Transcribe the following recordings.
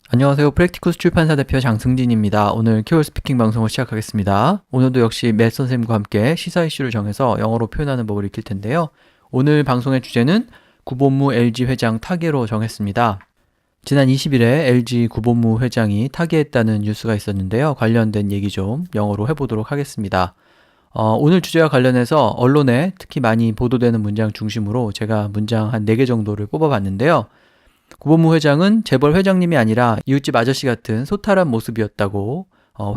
안녕하세요. 프랙티쿠스 출판사 대표 장승진입니다. 오늘 키워드스피킹 방송을 시작하겠습니다. 오늘도 역시 맷 선생님과 함께 시사 이슈를 정해서 영어로 표현하는 법을 익힐 텐데요. 오늘 방송의 주제는 구본무 LG 회장 타계로 정했습니다. 지난 20일에 LG 구본무 회장이 타계했다는 뉴스가 있었는데요. 관련된 얘기 좀 영어로 해보도록 하겠습니다. 오늘 주제와 관련해서 언론에 특히 많이 보도되는 문장 중심으로 제가 문장 한 4개 정도를 뽑아봤는데요. 구본무 회장은 재벌 회장님이 아니라 이웃집 아저씨 같은 소탈한 모습이었다고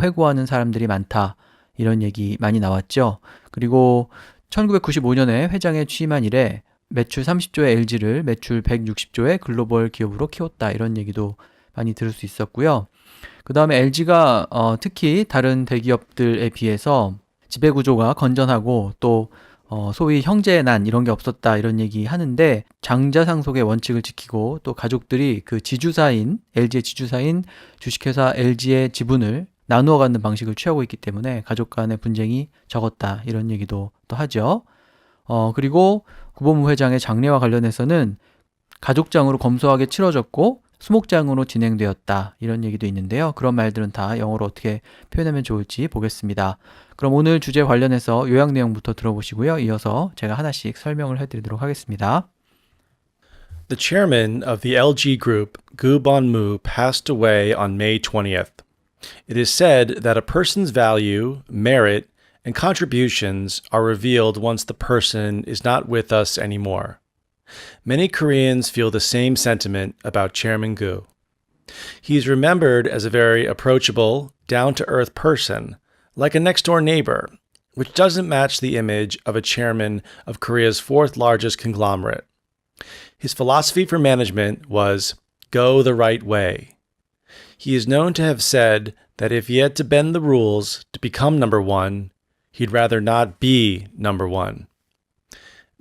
회고하는 사람들이 많다. 이런 얘기 많이 나왔죠. 그리고 1995년에 회장에 취임한 이래 매출 30조의 LG를 매출 160조의 글로벌 기업으로 키웠다. 이런 얘기도 많이 들을 수 있었고요. 그 다음에 LG가 특히 다른 대기업들에 비해서 지배구조가 건전하고 또 소위 형제난 이런 게 없었다 이런 얘기 하는데 장자상속의 원칙을 지키고 또 가족들이 그 지주사인 LG의 지주사인 주식회사 LG의 지분을 나누어 갖는 방식을 취하고 있기 때문에 가족 간의 분쟁이 적었다 이런 얘기도 또 하죠. 그리고 구본무 회장의 장례와 관련해서는 가족장으로 검소하게 치러졌고 수목장으로 진행되었다 이런 얘기도 있는데요. 그런 말들은 다 영어로 어떻게 표현하면 좋을지 보겠습니다. 그럼 오늘 주제 관련해서 요약 내용부터 들어보시고요. 이어서 제가 하나씩 설명을 해드리도록 하겠습니다. The chairman of the LG Group, Koo Bon-moo, passed away on May 20th. It is said that a person's value, merit, and contributions are revealed once the person is not with us anymore. Many Koreans feel the same sentiment about Chairman Koo. He is remembered as a very approachable, down-to-earth person, like a next-door neighbor, which doesn't match the image of a chairman of Korea's fourth largest conglomerate. His philosophy for management was, go the right way. He is known to have said that if he had to bend the rules to become number one, he'd rather not be number one.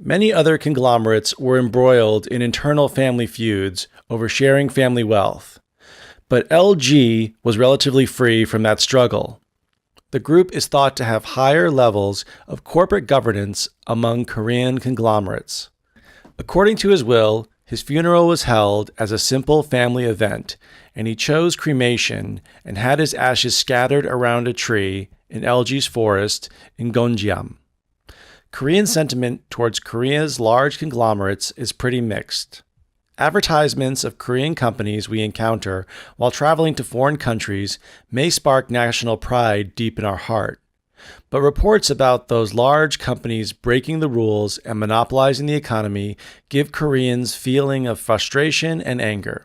Many other conglomerates were embroiled in internal family feuds over sharing family wealth, but LG was relatively free from that struggle. The group is thought to have higher levels of corporate governance among Korean conglomerates. According to his will, his funeral was held as a simple family event, and he chose cremation and had his ashes scattered around a tree in LG's forest in Gonjiam. Korean sentiment towards Korea's large conglomerates is pretty mixed. Advertisements of Korean companies we encounter while traveling to foreign countries may spark national pride deep in our heart. But reports about those large companies breaking the rules and monopolizing the economy give Koreans feeling of frustration and anger.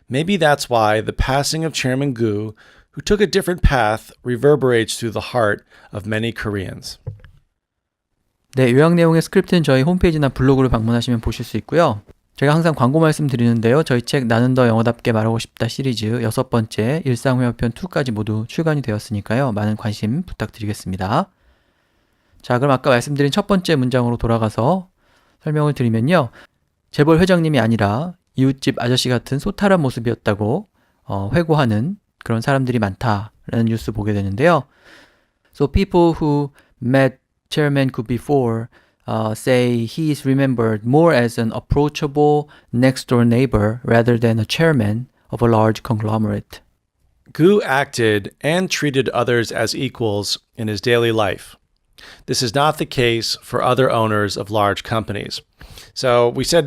Maybe that's why the passing of Chairman Koo, who took a different path, reverberates through the heart of many Koreans. 네, 요약 내용의 스크립트는 저희 홈페이지나 블로그를 방문하시면 보실 수 있고요. 제가 항상 광고 말씀드리는데요. 저희 책 나는 더 영어답게 말하고 싶다 시리즈 6번째 일상회화편 2까지 모두 출간이 되었으니까요. 많은 관심 부탁드리겠습니다. 자, 그럼 아까 말씀드린 첫 번째 문장으로 돌아가서 설명을 드리면요. 재벌 회장님이 아니라 이웃집 아저씨 같은 소탈한 모습이었다고 회고하는 그런 사람들이 많다라는 뉴스 보게 되는데요. So people who met Chairman Koo before say he is remembered more as an approachable next-door neighbor rather than a chairman of a large conglomerate. Koo acted and treated others as equals in his daily life. This is not the case for other owners of large companies. So we said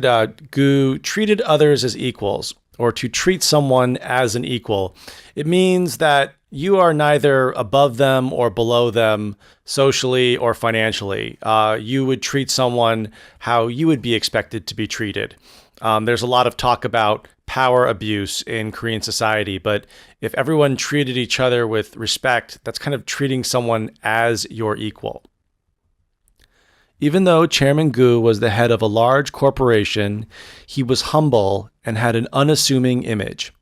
Koo treated others as equals, or to treat someone as an equal. It means that you are neither above them or below them socially or financially. You would treat someone how you would be expected to be treated. There's a lot of talk about power abuse in Korean society, but if everyone treated each other with respect, that's kind of treating someone as your equal. Even though Chairman Koo was the head of a large corporation, he was humble and had an unassuming image.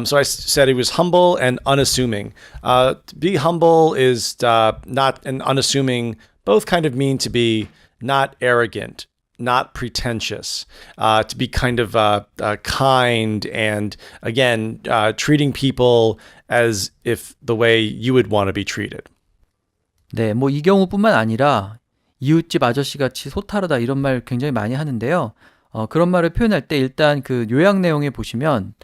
So I said he was humble and unassuming. To be humble is not and unassuming both kind of mean to be not arrogant, not pretentious, to be kind of kind and, again, treating people as if the way you would want to be treated. 네, 뭐 이 경우뿐만 아니라 이웃집 아저씨같이 소탈하다 이런 말 굉장히 많이 하는데요. 그런 말을 표현할 때 일단 그 요약 내용에 보시면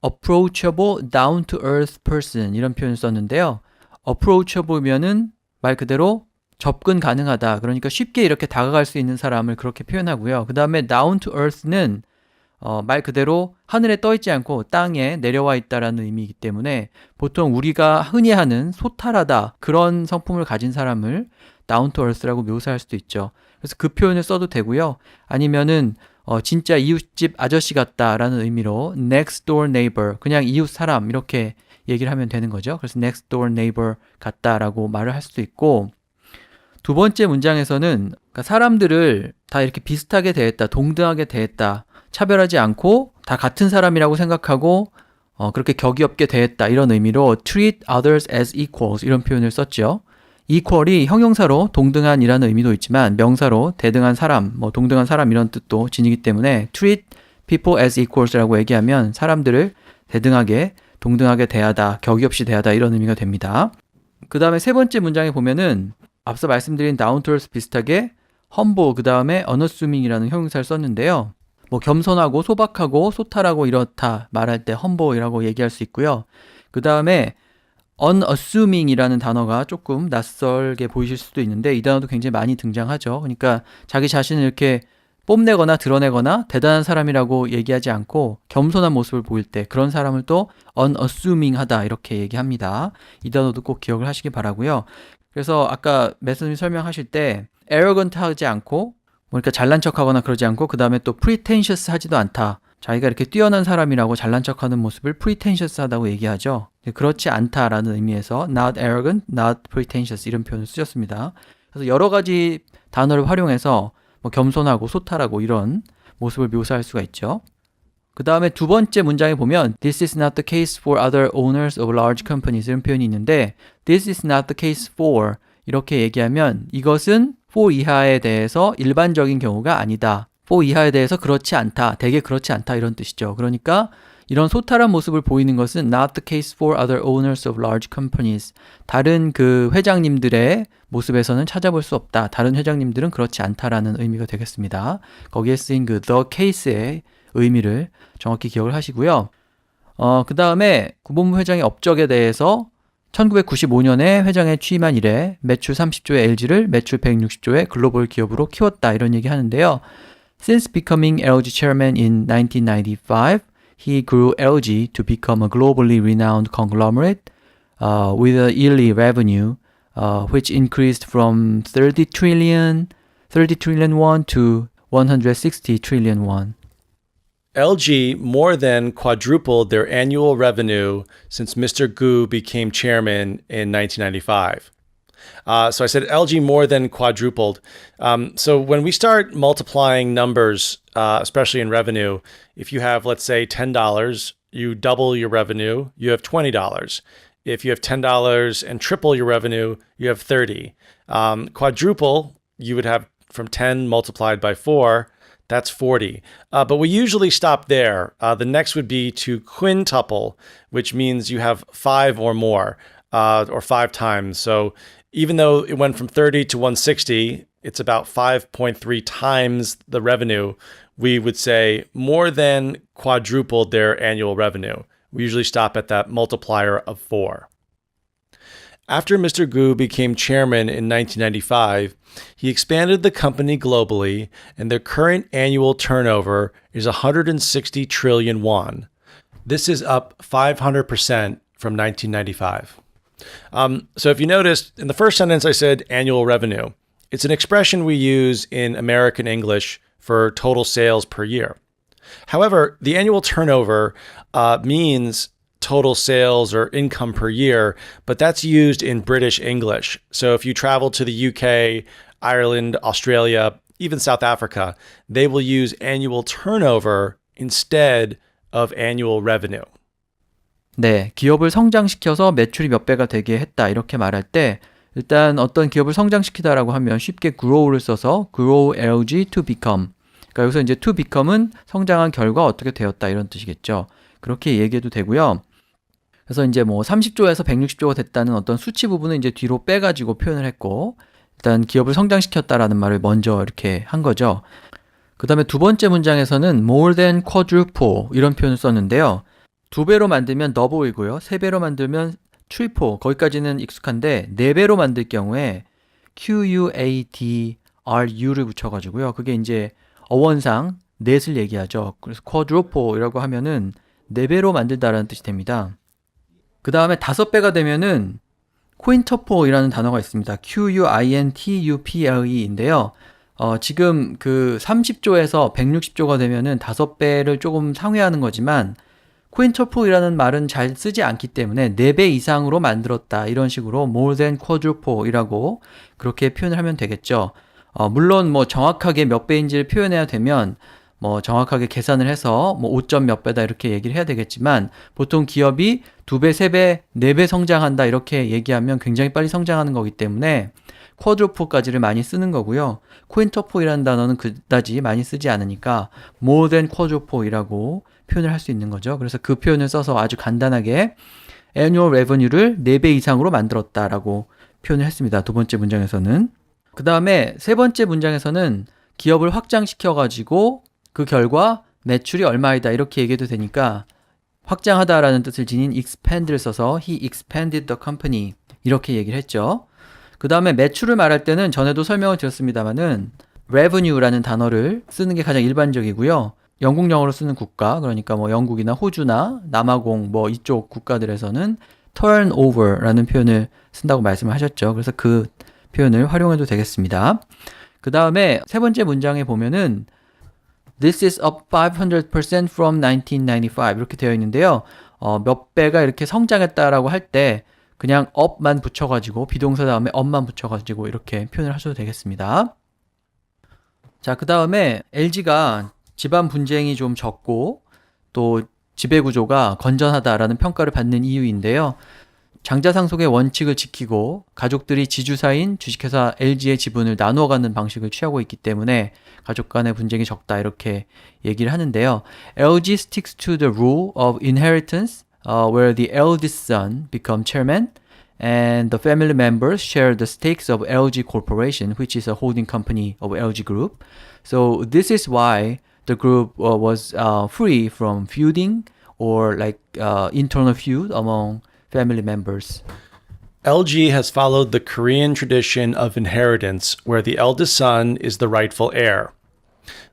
approachable, down to earth person 이런 표현을 썼는데요. approachable면은 말 그대로 접근 가능하다. 그러니까 쉽게 이렇게 다가갈 수 있는 사람을 그렇게 표현하고요. 그 다음에 down to earth는 말 그대로 하늘에 떠 있지 않고 땅에 내려와 있다라는 의미이기 때문에 보통 우리가 흔히 하는 소탈하다 그런 성품을 가진 사람을 down to earth라고 묘사할 수도 있죠. 그래서 그 표현을 써도 되고요. 아니면은 진짜 이웃집 아저씨 같다라는 의미로 next door neighbor, 그냥 이웃 사람 이렇게 얘기를 하면 되는 거죠. 그래서 next door neighbor 같다라고 말을 할 수도 있고, 두 번째 문장에서는 그러니까 사람들을 다 이렇게 비슷하게 대했다, 동등하게 대했다, 차별하지 않고 다 같은 사람이라고 생각하고 그렇게 격이 없게 대했다 이런 의미로 treat others as equals 이런 표현을 썼죠. equal이 형용사로 동등한이라는 의미도 있지만 명사로 대등한 사람, 동등한 사람 이런 뜻도 지니기 때문에 treat people as equals라고 얘기하면 사람들을 대등하게, 동등하게 대하다, 격이 없이 대하다 이런 의미가 됩니다. 그 다음에 세 번째 문장에 보면은 앞서 말씀드린 down to earth 비슷하게 humble 그 다음에 unassuming이라는 형용사를 썼는데요. 겸손하고 소박하고 소탈하고 이렇다 말할 때 humble이라고 얘기할 수 있고요. 그 다음에 unassuming이라는 단어가 조금 낯설게 보이실 수도 있는데 이 단어도 굉장히 많이 등장하죠. 그러니까 자기 자신을 이렇게 뽐내거나 드러내거나 대단한 사람이라고 얘기하지 않고 겸손한 모습을 보일 때 그런 사람을 또 unassuming하다 이렇게 얘기합니다. 이 단어도 꼭 기억을 하시기 바라고요. 그래서 아까 매스님이 설명하실 때 arrogant 하지 않고 그러니까 잘난 척하거나 그러지 않고 그 다음에 또 pretentious 하지도 않다. 자기가 이렇게 뛰어난 사람이라고 잘난 척하는 모습을 pretentious 하다고 얘기하죠. 그렇지 않다라는 의미에서 not arrogant, not pretentious 이런 표현을 쓰셨습니다. 그래서 여러 가지 단어를 활용해서 겸손하고 소탈하고 이런 모습을 묘사할 수가 있죠. 그 다음에 두 번째 문장에 보면 This is not the case for other owners of large companies 이런 표현이 있는데 This is not the case for 이렇게 얘기하면 이것은 for 이하에 대해서 일반적인 경우가 아니다. for 이하에 대해서 그렇지 않다. 대개 그렇지 않다 이런 뜻이죠. 그러니까 이런 소탈한 모습을 보이는 것은 not the case for other owners of large companies. 다른 그 회장님들의 모습에서는 찾아볼 수 없다. 다른 회장님들은 그렇지 않다라는 의미가 되겠습니다. 거기에 쓰인 그 the case의 의미를 정확히 기억을 하시고요. 그 다음에 구본무 회장의 업적에 대해서 1995년에 회장에 취임한 이래 매출 30조의 LG를 매출 160조의 글로벌 기업으로 키웠다 이런 얘기 하는데요. Since becoming LG chairman in 1995, he grew LG to become a globally renowned conglomerate with a yearly revenue which increased from 30 trillion won to 160 trillion won. LG more than quadrupled their annual revenue since Mr. Koo became chairman in 1995. So I said LG more than quadrupled. So when we start multiplying numbers, especially in revenue, if you have, let's say, $10, you double your revenue, you have $20. If you have $10 and triple your revenue, you have $30. Quadruple, you would have from 10 multiplied by 4, that's 40. But we usually stop there. The next would be to quintuple, which means you have 5 or more, or 5 times. So even though it went from 30 to 160, it's about 5.3 times the revenue. We would say more than quadrupled their annual revenue. We usually stop at that multiplier of 4. After Mr. Koo became chairman in 1995, he expanded the company globally, and their current annual turnover is 160 trillion won. This is up 500% from 1995. So if you noticed, in the first sentence I said annual revenue. It's an expression we use in American English for total sales per year. However, the annual turnover means total sales or income per year, but that's used in British English. So if you travel to the UK, Ireland, Australia, even South Africa, they will use annual turnover instead of annual revenue. 네, 기업을 성장시켜서 매출이 몇 배가 되게 했다 이렇게 말할 때 일단 어떤 기업을 성장시키다라고 하면 쉽게 grow를 써서 grow LG to become. 그러니까 여기서 이제 to become은 성장한 결과 어떻게 되었다 이런 뜻이겠죠. 그렇게 얘기해도 되고요. 그래서 이제 30조에서 160조가 됐다는 어떤 수치 부분은 이제 뒤로 빼가지고 표현을 했고, 일단 기업을 성장시켰다라는 말을 먼저 이렇게 한 거죠. 그 다음에 두 번째 문장에서는 more than quadruple 이런 표현을 썼는데요. 2배로 만들면 더블이고요. 3배로 만들면 트리플, 거기까지는 익숙한데 4배로 만들 경우에 quadru를 붙여가지고요. 그게 이제 어원상 넷을 얘기하죠. 그래서 quadruple이라고 하면은 4배로 만들다라는 뜻이 됩니다. 그 다음에 5배가 되면은 quintuple이라는 단어가 있습니다. quintuple인데요. 지금 그 30조에서 160조가 되면은 5배를 조금 상회하는 거지만 quintuple이라는 말은 잘 쓰지 않기 때문에 4배 이상으로 만들었다 이런 식으로 more than quadruple이라고 그렇게 표현을 하면 되겠죠. 물론 뭐 정확하게 몇 배인지를 표현해야 되면 뭐 정확하게 계산을 해서 뭐 5점 몇 배다 이렇게 얘기를 해야 되겠지만 보통 기업이 2배, 3배, 4배 성장한다 이렇게 얘기하면 굉장히 빨리 성장하는 거기 때문에 quadruple까지를 많이 쓰는 거고요. quintuple이라는 단어는 그다지 많이 쓰지 않으니까 more than quadruple이라고 표현을 할 수 있는 거죠. 그래서 그 표현을 써서 아주 간단하게 annual revenue를 4배 이상으로 만들었다라고 표현을 했습니다. 두 번째 문장에서는. 그 다음에 세 번째 문장에서는 기업을 확장시켜가지고 그 결과 매출이 얼마이다 이렇게 얘기해도 되니까 확장하다라는 뜻을 지닌 expand를 써서 he expanded the company 이렇게 얘기를 했죠. 그 다음에 매출을 말할 때는 전에도 설명을 드렸습니다만은 revenue라는 단어를 쓰는 게 가장 일반적이고요. 영국 영어로 쓰는 국가, 그러니까 뭐 영국이나 호주나 남아공 뭐 이쪽 국가들에서는 turnover라는 표현을 쓴다고 말씀을 하셨죠. 그래서 그 표현을 활용해도 되겠습니다. 그 다음에 세 번째 문장에 보면은 This is up 500% from 1995 이렇게 되어 있는데요. 몇 배가 이렇게 성장했다라고 할 때 그냥 up만 붙여가지고 비동사 다음에 up만 붙여가지고 이렇게 표현을 하셔도 되겠습니다. 자, 그 다음에 LG가 집안 분쟁이 좀 적고 또 지배구조가 건전하다라는 평가를 받는 이유인데요. 장자상속의 원칙을 지키고 가족들이 지주사인 주식회사 LG의 지분을 나누어 갖는 방식을 취하고 있기 때문에 가족 간의 분쟁이 적다 이렇게 얘기를 하는데요. LG sticks to the rule of inheritance where the eldest son becomes chairman and the family members share the stakes of LG Corporation, which is a holding company of LG Group. So this is why the group was free from feuding or like internal feud among family members. LG has followed the Korean tradition of inheritance where the eldest son is the rightful heir.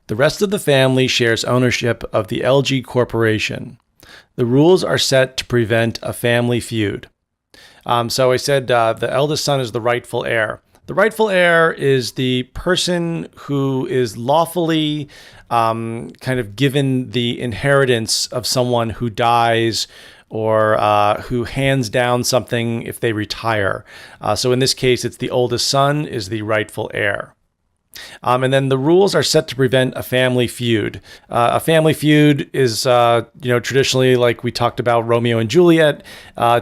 The rest of the family shares ownership of the LG Corporation. The rules are set to prevent a family feud. So I said the eldest son is the rightful heir. The rightful heir is the person who is lawfully kind of given the inheritance of someone who dies or who hands down something if they retire. So in this case, it's the oldest son is the rightful heir. And then the rules are set to prevent a family feud. A family feud is, traditionally, like we talked about Romeo and Juliet,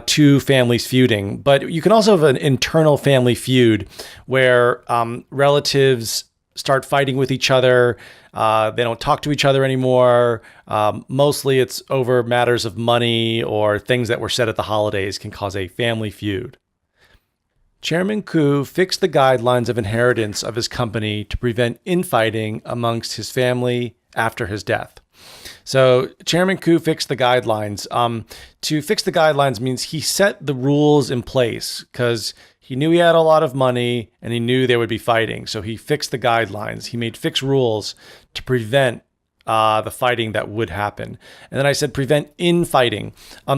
two families feuding. But you can also have an internal family feud where relatives start fighting with each other. They don't talk to each other anymore. Mostly it's over matters of money or things that were said at the holidays can cause a family feud. Chairman Koo fixed the guidelines of inheritance of his company to prevent infighting amongst his family after his death. So Chairman Koo fixed the guidelines. To fix the guidelines means he set the rules in place because he knew he had a lot of money and he knew there would be fighting. So he fixed the guidelines. He made fixed rules to prevent the fighting that would happen. And then I said prevent infighting.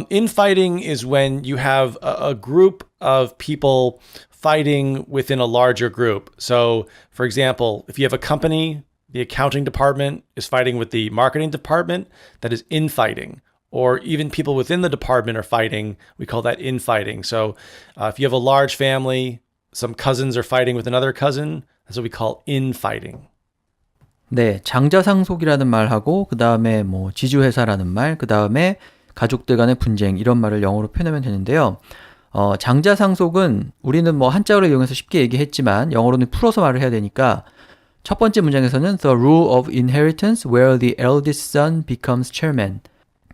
Infighting is when you have a group of people fighting within a larger group. So, for example, if you have a company, the accounting department is fighting with the marketing department, that is infighting. Or even people within the department are fighting, we call that infighting. So if you have a large family, some cousins are fighting with another cousin, that's what we call infighting. 네, 장자상속이라는 말하고 그 다음에 뭐 지주회사라는 말, 그 다음에 가족들 간의 분쟁 이런 말을 영어로 표현하면 되는데요. 장자상속은 우리는 뭐 한자어를 이용해서 쉽게 얘기했지만 영어로는 풀어서 말을 해야 되니까 첫 번째 문장에서는 the rule of inheritance where the eldest son becomes chairman.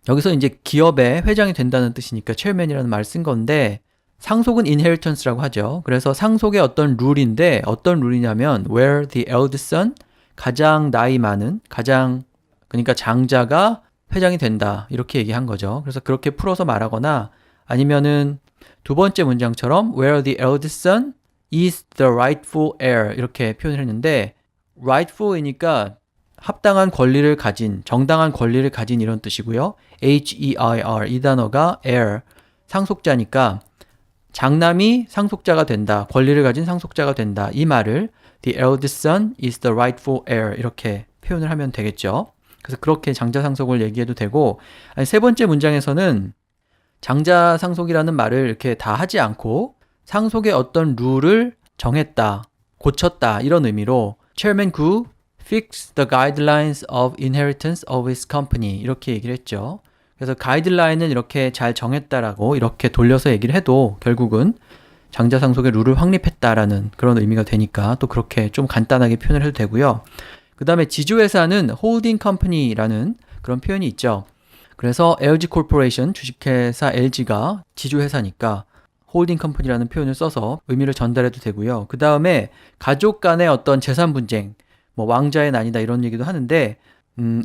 여기서 이제 기업의 회장이 된다는 뜻이니까 chairman이라는 말을 쓴 건데 상속은 inheritance라고 하죠. 그래서 상속의 어떤 룰인데 어떤 룰이냐면 where the eldest son 가장 나이 많은, 그러니까 장자가 회장이 된다. 이렇게 얘기한 거죠. 그래서 그렇게 풀어서 말하거나 아니면은 두 번째 문장처럼 where the eldest son is the rightful heir 이렇게 표현을 했는데 rightful이니까 합당한 권리를 가진, 정당한 권리를 가진 이런 뜻이고요. H-E-I-R 이 단어가 heir, 상속자니까 장남이 상속자가 된다, 권리를 가진 상속자가 된다. 이 말을 the eldest son is the rightful heir 이렇게 표현을 하면 되겠죠. 그래서 그렇게 장자 상속을 얘기해도 되고 아니, 세 번째 문장에서는 장자 상속이라는 말을 이렇게 다 하지 않고 상속의 어떤 룰을 정했다, 고쳤다 이런 의미로 Chairman Koo fixed the guidelines of inheritance of his company 이렇게 얘기를 했죠. 그래서 가이드라인을 이렇게 잘 정했다라고 이렇게 돌려서 얘기를 해도 결국은 장자 상속의 룰을 확립했다라는 그런 의미가 되니까 또 그렇게 좀 간단하게 표현을 해도 되고요. 그 다음에 지주회사는 holding company라는 그런 표현이 있죠. 그래서 LG Corporation 주식회사 LG가 지주회사니까 홀딩 컴퍼니라는 표현을 써서 의미를 전달해도 되고요. 그 다음에 가족 간의 어떤 재산 분쟁, 뭐 왕자의 난이다 이런 얘기도 하는데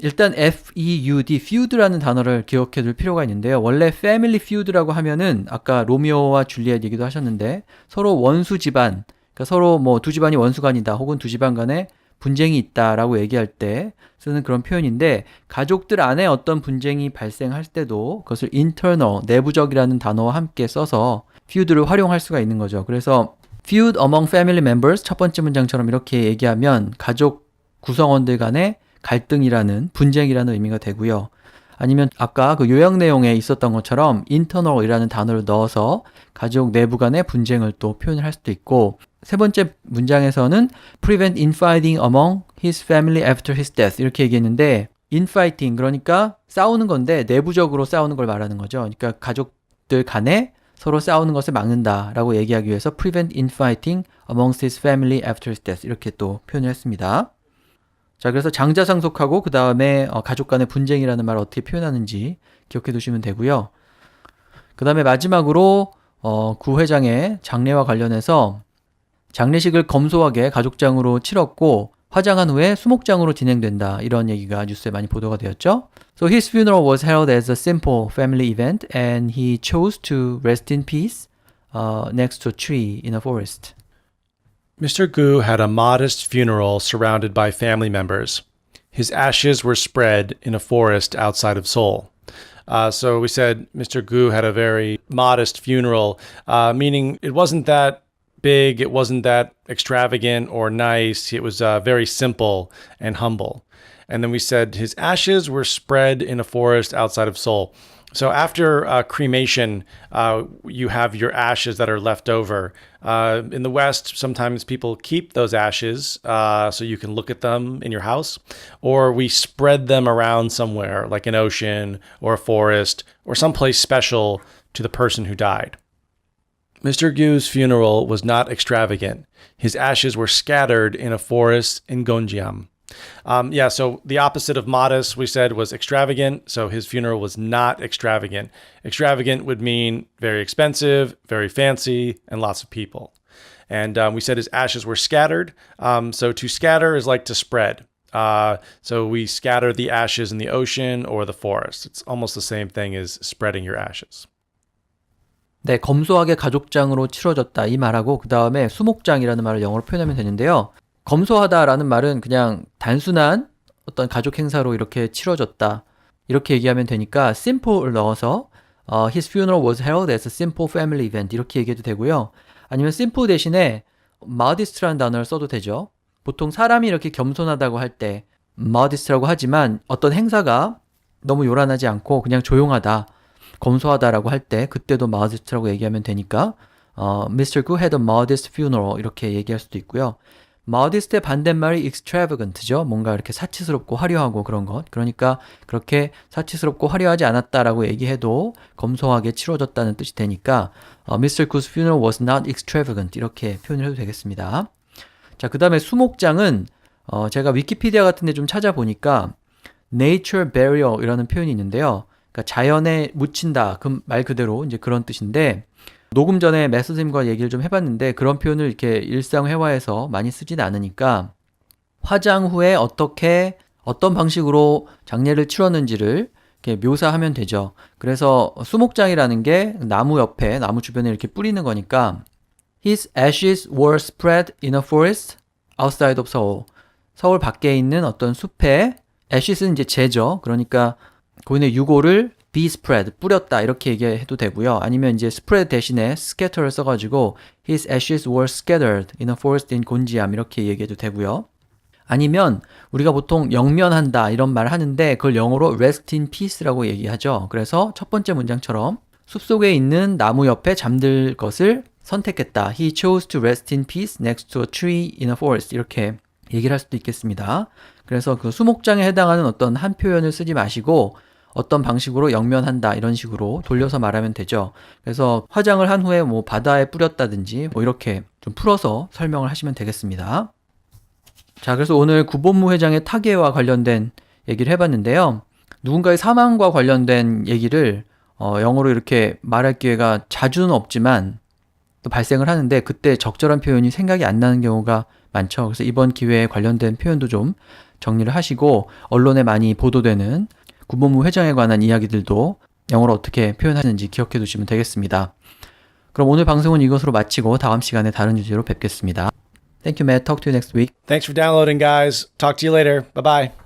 일단 feud, feud라는 단어를 기억해 둘 필요가 있는데요. 원래 family feud라고 하면은 아까 로미오와 줄리엣 얘기도 하셨는데 서로 원수 집안, 그러니까 서로 뭐 두 집안이 원수가 아니다 혹은 두 집안 간에 분쟁이 있다라고 얘기할 때 쓰는 그런 표현인데 가족들 안에 어떤 분쟁이 발생할 때도 그것을 internal, 내부적이라는 단어와 함께 써서 feud를 활용할 수가 있는 거죠. 그래서 feud among family members 첫 번째 문장처럼 이렇게 얘기하면 가족 구성원들 간의 갈등이라는 분쟁이라는 의미가 되고요. 아니면 아까 그 요약 내용에 있었던 것처럼 internal이라는 단어를 넣어서 가족 내부 간의 분쟁을 또 표현을 할 수도 있고 세 번째 문장에서는 prevent infighting among his family after his death 이렇게 얘기했는데 infighting 그러니까 싸우는 건데 내부적으로 싸우는 걸 말하는 거죠. 그러니까 가족들 간에 서로 싸우는 것을 막는다라고 얘기하기 위해서 prevent infighting amongst his family after his death 이렇게 또 표현을 했습니다. 자, 그래서 장자 상속하고 그 다음에 가족 간의 분쟁이라는 말을 어떻게 표현하는지 기억해 두시면 되고요. 그 다음에 마지막으로 구 회장의 장례와 관련해서 장례식을 검소하게 가족장으로 치렀고 화장한 후에 수목장으로 진행된다. 이런 얘기가 뉴스에 많이 보도가 되었죠. So his funeral was held as a simple family event and he chose to rest in peace next to a tree in a forest. Mr. Koo had a modest funeral surrounded by family members. His ashes were spread in a forest outside of Seoul. So we said Mr. Koo had a very modest funeral, meaning it wasn't that big, it wasn't that extravagant or nice. It was very simple and humble. And then we said his ashes were spread in a forest outside of Seoul. So after cremation, you have your ashes that are left over. In the West, sometimes people keep those ashes so you can look at them in your house, or we spread them around somewhere like an ocean or a forest or someplace special to the person who died. Mr. Koo's funeral was not extravagant. His ashes were scattered in a forest in Gonjiam. So the opposite of modest, we said, was extravagant. So his funeral was not extravagant. Extravagant would mean very expensive, very fancy, and lots of people. And we said his ashes were scattered. So to scatter is like to spread. So we scatter the ashes in the ocean or the forest. It's almost the same thing as spreading your ashes. 네, 검소하게 가족장으로 치러졌다 이 말하고 그 다음에 수목장이라는 말을 영어로 표현하면 되는데요. 검소하다라는 말은 그냥 단순한 어떤 가족 행사로 이렇게 치러졌다 이렇게 얘기하면 되니까 simple을 넣어서 his funeral was held as a simple family event 이렇게 얘기해도 되고요. 아니면 simple 대신에 modest라는 단어를 써도 되죠. 보통 사람이 이렇게 겸손하다고 할 때 modest라고 하지만 어떤 행사가 너무 요란하지 않고 그냥 조용하다 검소하다라고 할 때 그때도 modest라고 얘기하면 되니까 Mr. Koo had a modest funeral 이렇게 얘기할 수도 있고요. modest의 반대말이 extravagant죠. 뭔가 이렇게 사치스럽고 화려하고 그런 것. 그러니까 그렇게 사치스럽고 화려하지 않았다라고 얘기해도 검소하게 치러졌다는 뜻이 되니까 Mr. Koo's funeral was not extravagant 이렇게 표현을 해도 되겠습니다. 자, 그 다음에 수목장은 제가 위키피디아 같은 데 좀 찾아보니까 nature burial이라는 표현이 있는데요. 그러니까 자연에 묻힌다 그 말 그대로 이제 그런 뜻인데 녹음 전에 매스 선생님과 얘기를 좀 해봤는데 그런 표현을 이렇게 일상회화에서 많이 쓰진 않으니까 화장 후에 어떤 방식으로 장례를 치렀는지를 이렇게 묘사하면 되죠. 그래서 수목장이라는 게 나무 옆에, 나무 주변에 이렇게 뿌리는 거니까 His ashes were spread in a forest outside of Seoul. 서울 밖에 있는 어떤 숲에 ashes는 이제 재죠. 그러니까 고인의 유골을 be spread, 뿌렸다 이렇게 얘기해도 되고요. 아니면 이제 spread 대신에 scatter를 써가지고 His ashes were scattered in a forest in 곤지암 이렇게 얘기해도 되고요. 아니면 우리가 보통 영면한다 이런 말 하는데 그걸 영어로 rest in peace라고 얘기하죠. 그래서 첫 번째 문장처럼 숲속에 있는 나무 옆에 잠들 것을 선택했다. He chose to rest in peace next to a tree in a forest. 이렇게 얘기를 할 수도 있겠습니다. 그래서 그 수목장에 해당하는 어떤 한 표현을 쓰지 마시고 어떤 방식으로 영면한다 이런 식으로 돌려서 말하면 되죠. 그래서 화장을 한 후에 뭐 바다에 뿌렸다든지 뭐 이렇게 좀 풀어서 설명을 하시면 되겠습니다. 자, 그래서 오늘 구본무 회장의 타계와 관련된 얘기를 해봤는데요. 누군가의 사망과 관련된 얘기를 영어로 이렇게 말할 기회가 자주는 없지만 또 발생을 하는데 그때 적절한 표현이 생각이 안 나는 경우가 많죠. 그래서 이번 기회에 관련된 표현도 좀 정리를 하시고 언론에 많이 보도되는 구본무 회장에 관한 이야기들도 영어로 어떻게 표현하는지 기억해 두시면 되겠습니다. 그럼 오늘 방송은 이것으로 마치고 다음 시간에 다른 주제로 뵙겠습니다. Thank you, Matt. Talk to you next week. Thanks for downloading, guys. Talk to you later. Bye-bye.